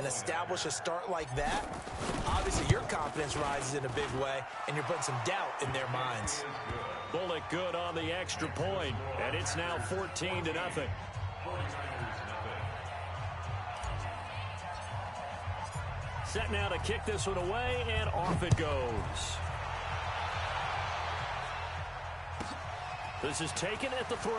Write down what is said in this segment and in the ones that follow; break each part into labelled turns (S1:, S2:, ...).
S1: and establish a start like that, obviously your confidence rises in a big way, and you're putting some doubt in their minds.
S2: Bullock good on the extra point, and it's now 14-0. Set now to kick this one away, and off it goes. This is taken at the 3.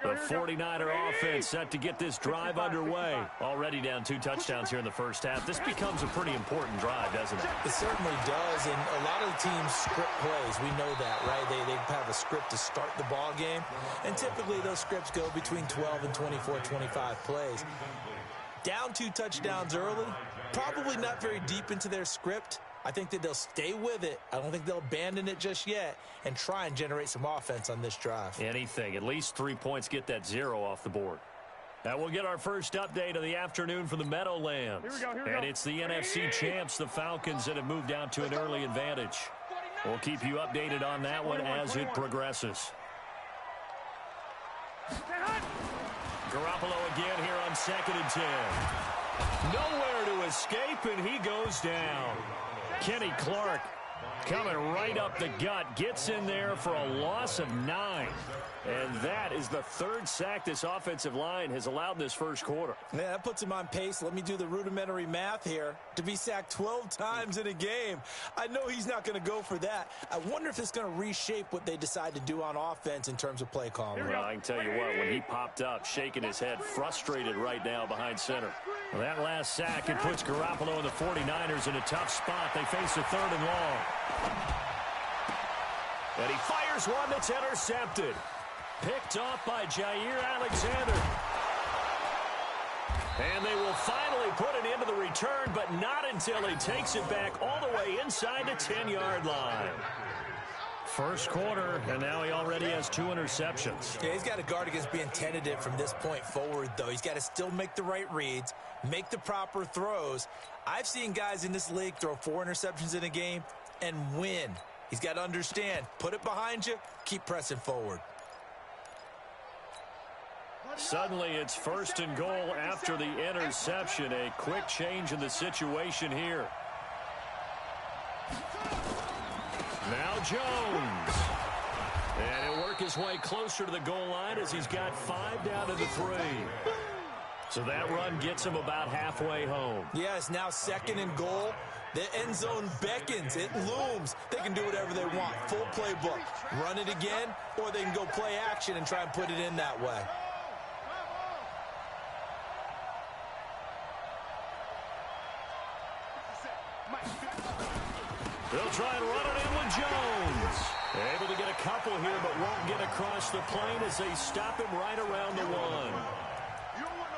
S2: The 49er offense set to get this drive underway. Already down 2 touchdowns here in the first half. This becomes a pretty important drive, doesn't it?
S1: It certainly does, and a lot of the teams script plays. We know that, right? They have a script to start the ball game, and typically those scripts go between 12 and 24, 25 plays. Down 2 touchdowns early, probably not very deep into their script. I think that they'll stay with it. I don't think they'll abandon it just yet and try and generate some offense on this drive.
S2: Anything. At least 3 points, get that 0 off the board. Now we'll get our first update of the afternoon from the Meadowlands.
S3: Here we go.
S2: And it's the NFC champs, the Falcons, that have moved down to an early advantage. We'll keep you updated on that one as it progresses. Garoppolo again here on 2nd and 10. Nowhere to escape, and he goes down. Kenny Clark coming right up the gut, gets in there for a loss of 9. And that is the 3rd sack this offensive line has allowed in this first quarter.
S1: Yeah, that puts him on pace. Let me do the rudimentary math here. To be sacked 12 times in a game, I know he's not going to go for that. I wonder if it's going to reshape what they decide to do on offense in terms of play calling.
S2: Well, I can tell you what, when he popped up, shaking his head, frustrated right now behind center. Well, that last sack, it puts Garoppolo and the 49ers in a tough spot. They face a 3rd and long. And he fires one that's intercepted. Picked off by Jair Alexander. And they will finally put it into the return, but not until he takes it back all the way inside the 10-yard line. First quarter, and now he already has 2 interceptions.
S1: Yeah, he's got to guard against being tentative from this point forward, though. He's got to still make the right reads, make the proper throws. I've seen guys in this league throw 4 interceptions in a game and win. He's got to understand, put it behind you, keep pressing forward.
S2: Suddenly, it's 1st and goal after the interception. A quick change in the situation here. Now Jones. And he'll work his way closer to the goal line as he's got 5 down to the 3. So that run gets him about halfway home.
S1: Yeah, it's now 2nd and goal. The end zone beckons. It looms. They can do whatever they want. Full playbook. Run it again, or they can go play action and try and put it in that way.
S2: They'll try and run it in with Jones. Able to get a couple here, but won't get across the plane as they stop him right around the 1.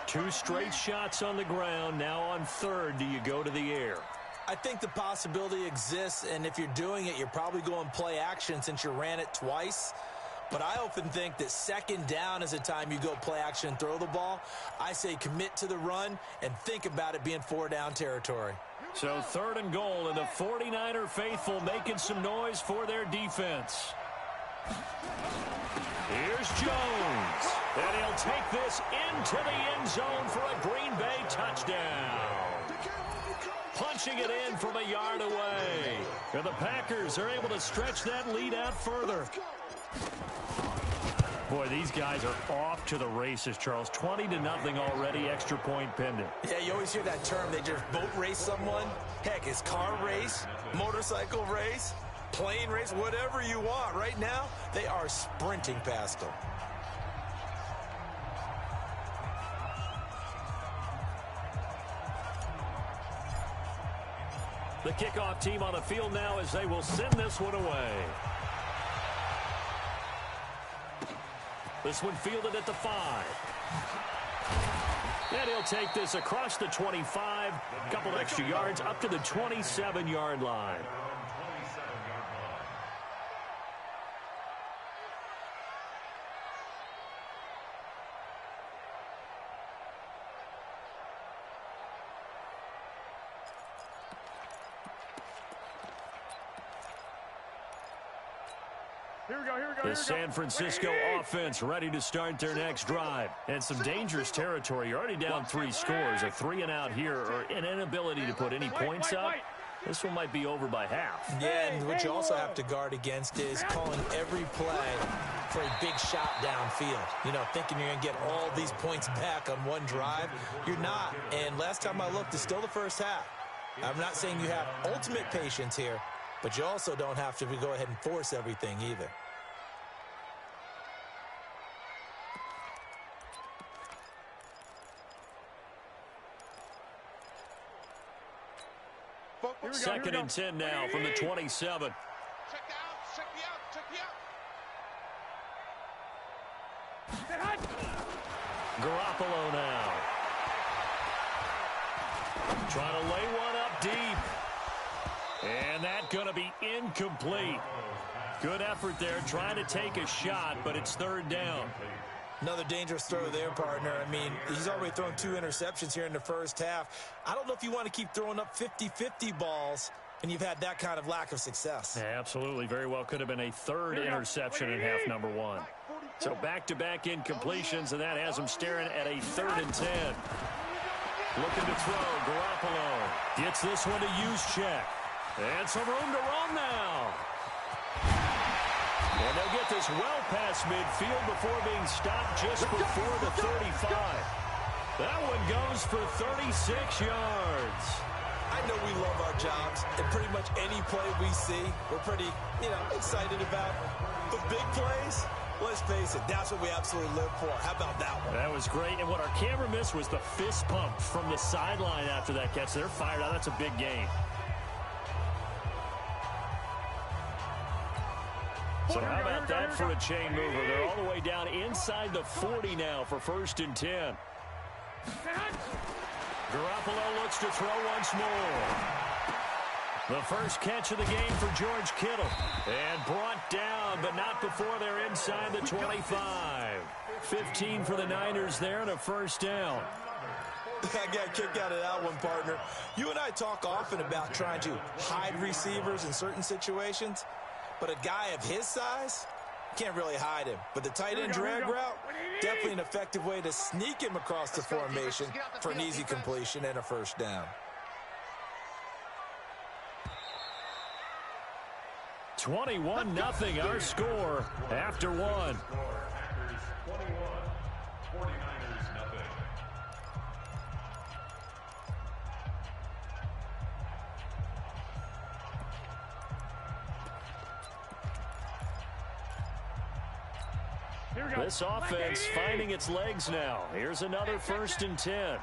S2: 2 straight shots on the ground. Now on 3rd, do you go to the air?
S1: I think the possibility exists, and if you're doing it, you're probably going play action since you ran it twice. But I often think that 2nd down is a time you go play action and throw the ball. I say commit to the run and think about it being 4-down territory.
S2: So 3rd and goal, and the 49er faithful making some noise for their defense. Here's Jones. And he'll take this into the end zone for a Green Bay touchdown. Punching it in from a yard away. And the Packers are able to stretch that lead out further. Boy, these guys are off to the races, Charles. 20-0 already, extra point pending.
S1: Yeah, you always hear that term. They just boat race someone. Heck, it's car race, motorcycle race, plane race, whatever you want. Right now, they are sprinting past them.
S2: The kickoff team on the field now as they will send this one away. This one fielded at the 5. And he'll take this across the 25, a couple extra yards up to the 27-yard line. The San Francisco offense ready to start their next drive. And some dangerous territory. You're already down 3 scores. A 3-and-out here or an inability to put any points up. This one might be over by half.
S1: Yeah, and what you also have to guard against is calling every play for a big shot downfield. You know, thinking you're going to get all these points back on one drive. You're not. And last time I looked, it's still the first half. I'm not saying you have ultimate patience here, but you also don't have to go ahead and force everything either.
S2: Second and 10 now from the 27.
S3: Check the out.
S2: Garoppolo now. Trying to lay one up deep. And that's going to be incomplete. Good effort there, trying to take a shot, but it's 3rd down.
S1: Another dangerous throw there, partner. I mean, he's already thrown 2 interceptions here in the first half. I don't know if you want to keep throwing up 50-50 balls, and you've had that kind of lack of success.
S2: Yeah, absolutely. Very well could have been a 3rd interception in half number 1. So back-to-back incompletions, and that has him staring at a 3rd and 10. Looking to throw. Garoppolo gets this one to Juszczyk. And some room to run now. And they'll get this well past midfield before being stopped just before the 35. That one goes for 36 yards.
S1: I know we love our jobs, and pretty much any play we see, we're pretty, excited about. The big plays, let's face it, that's what we absolutely live for. How about that one?
S2: That was great, and what our camera missed was the fist pump from the sideline after that catch. They're fired out. That's a big game. So how about that for a chain mover? They're all the way down inside the 40 now for 1st and 10. Garoppolo looks to throw once more. The first catch of the game for George Kittle. And brought down, but not before they're inside the 25. 15 for the Niners there and a 1st down.
S1: I got a kick out of that one, partner. You and I talk often about trying to hide receivers in certain situations. But a guy of his size, can't really hide him. But the tight end drag route, definitely an effective way to sneak him across the formation for an easy completion and a 1st down.
S2: 21-0 our score after 1. This offense finding its legs now. Here's another 1st and 10.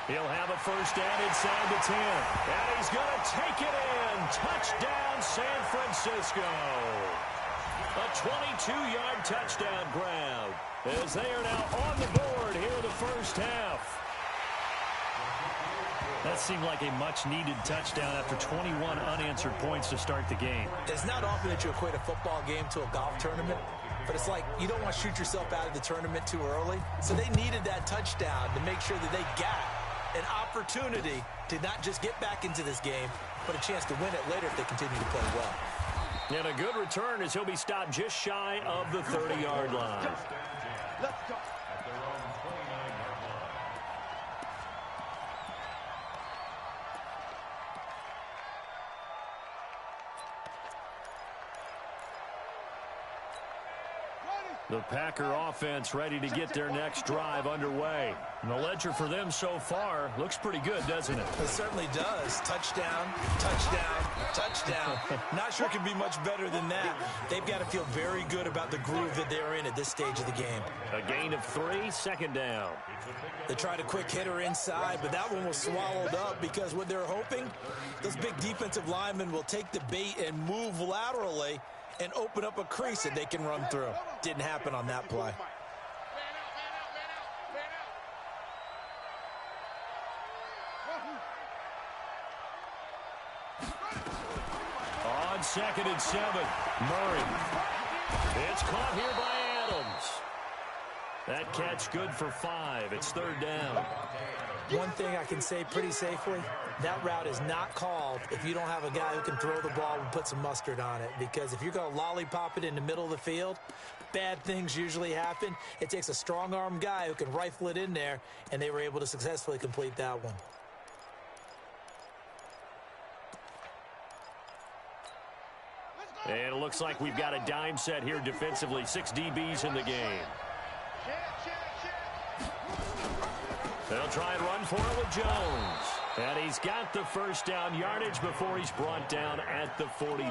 S2: He'll have a 1st down inside the 10. And he's going to take it in. Touchdown, San Francisco. A 22-yard touchdown grab as they are now on the board here in the first half. That seemed like a much-needed touchdown after 21 unanswered points to start the game.
S1: It's not often that you equate a football game to a golf tournament, but it's like you don't want to shoot yourself out of the tournament too early. So they needed that touchdown to make sure that they got an opportunity to not just get back into this game, but a chance to win it later if they continue to play well.
S2: And a good return as he'll be stopped just shy of the 30-yard line.
S3: Let's go.
S2: The Packer offense ready to get their next drive underway. And the ledger for them so far looks pretty good, doesn't it?
S1: It certainly does. Touchdown, touchdown, touchdown. Not sure it can be much better than that. They've got to feel very good about the groove that they're in at this stage of the game.
S2: A gain of 3, 2nd down.
S1: They tried a quick hitter inside, but that one was swallowed up because what they're hoping, those big defensive linemen will take the bait and move laterally and open up a crease that they can run through. Didn't happen on that play.
S2: On 2nd and 7, Murray. It's caught here by Adams. That catch good for 5. It's 3rd down.
S1: One thing I can say pretty safely, that route is not called if you don't have a guy who can throw the ball and put some mustard on it. Because if you're going to lollipop it in the middle of the field, bad things usually happen. It takes a strong-arm guy who can rifle it in there, and they were able to successfully complete that one.
S2: And it looks like we've got a dime set here defensively. 6 DBs in the game. They'll try and run for it with Jones. And he's got the first down yardage before he's brought down at the 42.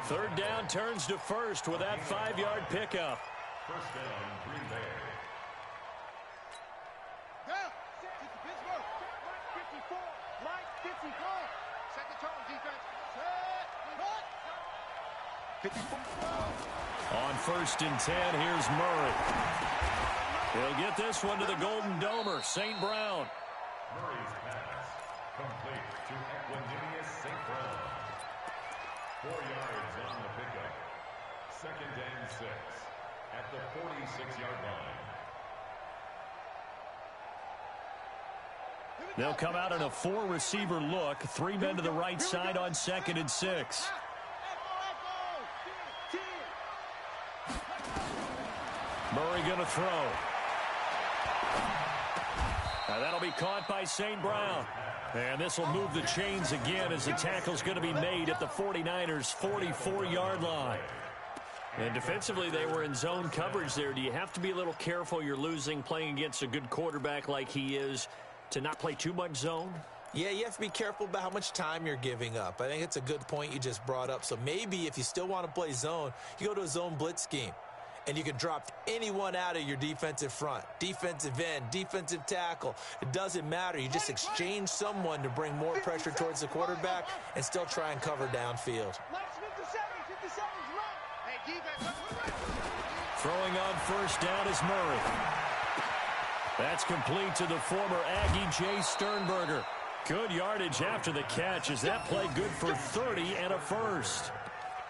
S2: 3rd down turns to 1st with that 5-yard pickup.
S3: First down, Green Bay. Down. Pittsburgh. 54. Right 54. Set the tone, defense. Set. 54.
S2: On 1st and 10, here's Murray. He'll get this one to the Golden Domer, St. Brown.
S4: Murray's pass complete to Equanimeous St. Brown. 4 yards on the pickup. 2nd and 6 at the 46-yard line.
S2: They'll come out in a 4-receiver look. 3 men to the right side on 2nd and 6. Murray going to throw. Now that'll be caught by St. Brown. And this will move the chains again as the tackle's going to be made at the 49ers' 44-yard line. And defensively, they were in zone coverage there. Do you have to be a little careful? You're losing, playing against a good quarterback like he is, to not play too much zone?
S1: Yeah, you have to be careful about how much time you're giving up. I think it's a good point you just brought up. So maybe if you still want to play zone, you go to a zone blitz scheme. And you can drop anyone out of your defensive front, defensive end, defensive tackle. It doesn't matter. You just exchange someone to bring more pressure towards the quarterback and still try and cover downfield.
S2: Throwing on 1st down is Murray. That's complete to the former Aggie Jay Sternberger. Good yardage after the catch. Is that play good for 30 and a 1st?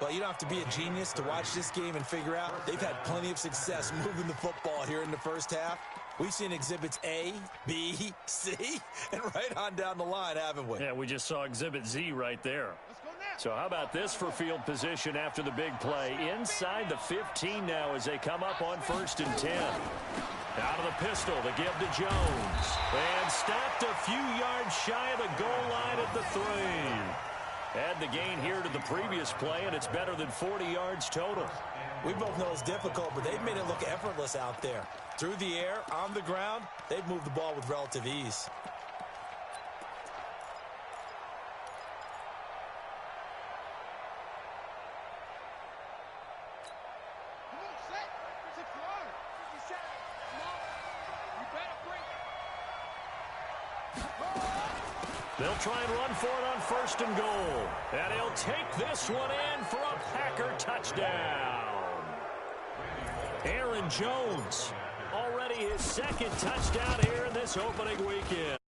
S1: Well, you don't have to be a genius to watch this game and figure out they've had plenty of success moving the football here in the first half. We've seen exhibits A, B, C, and right on down the line, haven't we?
S2: Yeah, we just saw exhibit Z right there. So how about this for field position after the big play? Inside the 15 now as they come up on 1st and 10. Out of the pistol to give to Jones. And stopped a few yards shy of the goal line at the 3. Add the gain here to the previous play, and it's better than 40 yards total.
S1: We both know it's difficult, but they've made it look effortless out there. Through the air, on the ground, they've moved the ball with relative ease.
S2: They'll try and run for it on 1st and goal. And he'll take this one in for a Packer touchdown. Aaron Jones, already his 2nd touchdown here in this opening weekend.